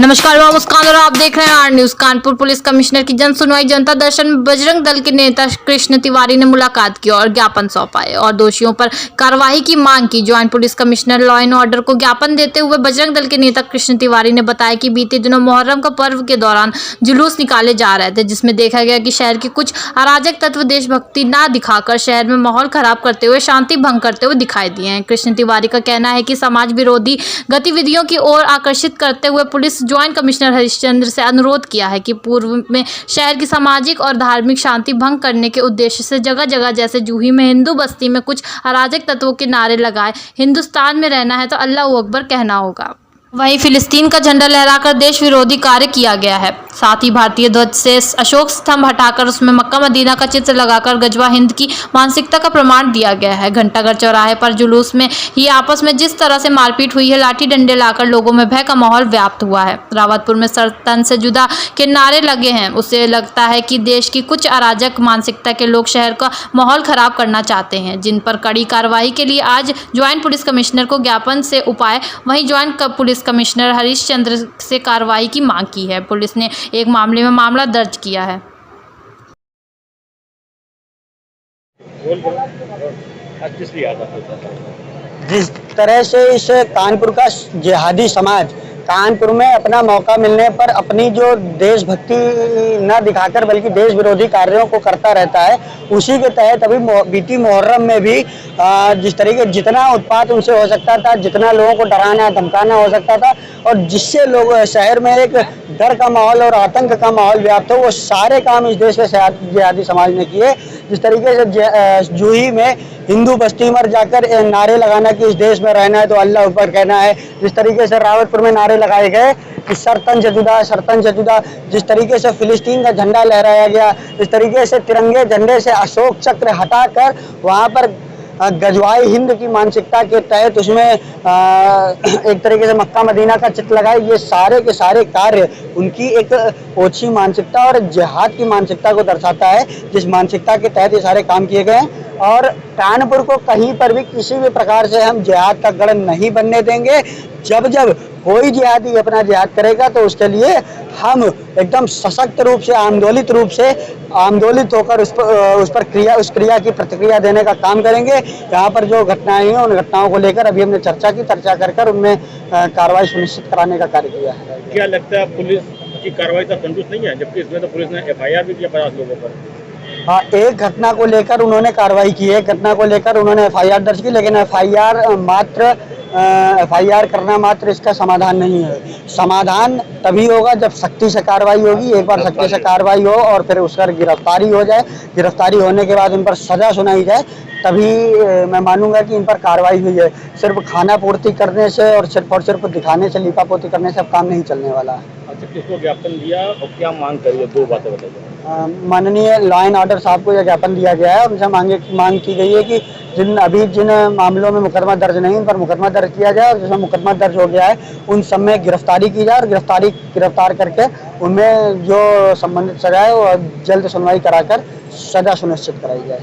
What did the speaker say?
नमस्कार, मैं मुस्कान और आप देख रहे हैं R news. Kanpur police commissioner की जन सुनवाई जनता दर्शन में बजरंग दल के नेता कृष्ण तिवारी ने मुलाकात की और ज्ञापन सौंपा और दोषियों पर कार्रवाई की मांग की। Joint police commissioner law and order को ज्ञापन देते हुए बजरंग दल के नेता कृष्ण तिवारी ने बताया कि बीते दिनों मुहर्रम का पर्व के दौरान जुलूस निकाले जा रहे थे, जिसमें देखा गया कि शहर के कुछ अराजक तत्व देशभक्ति न दिखाकर शहर में माहौल खराब करते हुए शांति भंग करते हुए दिखाई दिए हैं। कृष्ण तिवारी का कहना है कि समाज विरोधी गतिविधियों की ओर आकर्षित करते हुए पुलिस ज्वाइंट कमिश्नर हरिश्चंद्र से अनुरोध किया है कि पूर्व में शहर की सामाजिक और धार्मिक शांति भंग करने के उद्देश्य से जगह जगह जैसे जूही में हिंदू बस्ती में कुछ अराजक तत्वों के नारे लगाए हिंदुस्तान में रहना है तो अल्लाह अकबर कहना होगा। वहीं फिलिस्तीन का झंडा लहराकर देश विरोधी कार्य किया गया है। साथ ही भारतीय ध्वज से अशोक स्तंभ हटाकर उसमें मक्का मदीना का चित्र लगाकर गजवा हिंद की मानसिकता का प्रमाण दिया गया है। घंटाघर चौराहे पर जुलूस में ही आपस में जिस तरह से मारपीट हुई है, लाठी डंडे लाकर लोगों में भय का माहौल व्याप्त हुआ है। रावतपुर में सर तन से जुदा के नारे लगे हैं। उसे लगता है कि देश की कुछ अराजक मानसिकता के लोग शहर का माहौल खराब करना चाहते हैं, जिन पर कड़ी कार्रवाई के लिए आज ज्वाइंट पुलिस कमिश्नर को ज्ञापन से उपाय वहीं ज्वाइंट पुलिस कमिश्नर हरिश्चंद्र से कार्रवाई की मांग की है। पुलिस ने एक मामले में मामला दर्ज किया है। जिस तरह से इस कानपुर का जिहादी समाज कानपुर में अपना मौका मिलने पर अपनी जो देशभक्ति न दिखाकर बल्कि देश विरोधी कार्यों को करता रहता है, उसी के तहत अभी बीती मुहर्रम में भी जिस तरीके जितना उत्पात उनसे हो सकता था, जितना लोगों को डराना धमकाना हो सकता था और जिससे लोग शहर में एक डर का माहौल और आतंक का माहौल व्याप्त हो, वो सारे काम इस देश के जिहादी समाज ने किए। जिस तरीके से जूही में हिंदू बस्ती में जाकर नारे लगाना कि इस देश में रहना है तो अल्लाह अकबर कहना है, जिस तरीके से रावतपुर में नारे लगाए गए कि सरतन जदुदा, जिस तरीके से फिलिस्तीन का झंडा लहराया गया, जिस तरीके से तिरंगे झंडे से अशोक चक्र हटाकर वहाँ पर गजवाई हिंद की मानसिकता के तहत उसमें एक तरीके से मक्का मदीना का चित्र लगाए, ये सारे के सारे कार्य उनकी एक ओछी मानसिकता और जिहाद की मानसिकता को दर्शाता है, जिस मानसिकता के तहत ये सारे काम किए गए हैं। और कानपुर को कहीं पर भी किसी भी प्रकार से हम जिहाद का गढ़ नहीं बनने देंगे। जब जब कोई जिहादी अपना जिहाद करेगा तो उसके लिए हम एकदम सशक्त रूप से आंदोलित होकर उस क्रिया की प्रतिक्रिया देने का काम करेंगे। यहाँ पर जो घटनाएं हैं उन घटनाओं को लेकर अभी हमने चर्चा कर उनमें कार्रवाई सुनिश्चित कराने का कार्य किया है। क्या लगता है पुलिस की कार्रवाई से संतुष्ट नहीं है, जबकि इसमें तो पुलिस ने FIR भी किया 50 लोगों पर? हाँ, एक घटना को लेकर उन्होंने कार्रवाई की है, एक घटना को लेकर उन्होंने FIR दर्ज की, लेकिन FIR करना मात्र इसका समाधान नहीं है। समाधान तभी होगा जब सख्ती से कार्रवाई होगी। एक बार सख्ती से कार्रवाई हो और फिर उसका गिरफ्तारी हो जाए, गिरफ्तारी होने के बाद इन पर सजा सुनाई जाए, तभी मैं मानूंगा कि इन पर कार्रवाई हुई है। सिर्फ खाना पूर्ति करने से और सिर्फ दिखाने से, लिपापोती करने से अब काम नहीं चलने वाला है। अच्छा, किसको ज्ञापन दिया और क्या मांग करी है? 2 बातें बताइए। माननीय लॉ एंड ऑर्डर साहब को यह ज्ञापन दिया गया है। उनसे मांग की गई है कि जिन मामलों में मुकदमा दर्ज नहीं, उन पर मुकदमा दर्ज किया जाए और जिसमें मुकदमा दर्ज हो गया है उन सब में गिरफ्तारी की जाए और गिरफ्तार करके उनमें जो संबंधित सजा है वो जल्द सुनवाई कराकर सजा सुनिश्चित कराई जाए।